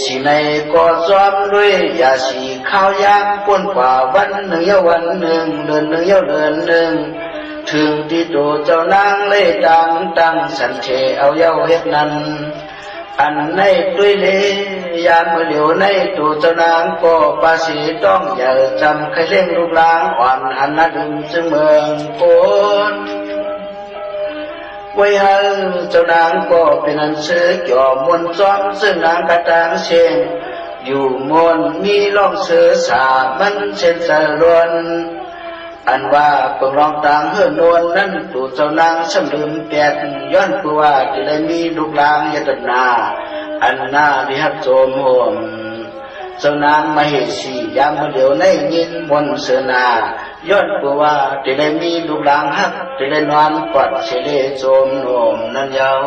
สีในก็ซ้อมด้วยอย่าสีข้าวยางป้นกว่าวันหนึ่งเยาวันหนึ่งเดือนหนึ่งเยาเดือนหนึ่งถึงที่ตัวเจ้านางเล่ตั้งสันเทเอาเยาเฮ็ดนั้นอันในด้วยเลยามเมื่อเหลียวในตัวเจ้านางก็ภาษีต้องอย่าจำใครเล่นลูกหลางอ่อนหันนัดึงจึงเมืองโคนไว้ให้เจ้านางก็เป็นอันเสือจ่อมวนซ้อมซึ่งนางกระตางเชียงอยู่มวนมีล่องเสือสามันเช่นสะรวนอันว่าเปิงรองต่างเฮือนนวลนั้นตัวเจ้านางสำลืมแปดย้อนผู้ว่าที่ได้มีลูกหลางยตนาอันน่าที่ฮับโจมห่วมเจ้านางมาเหสียามเดียวในยินมนเสนาย้อนผู้ว่าที่ได้มีลูกหลางฮักที่ได้นอนกอดเฉลโจมโหนมนั่นยาว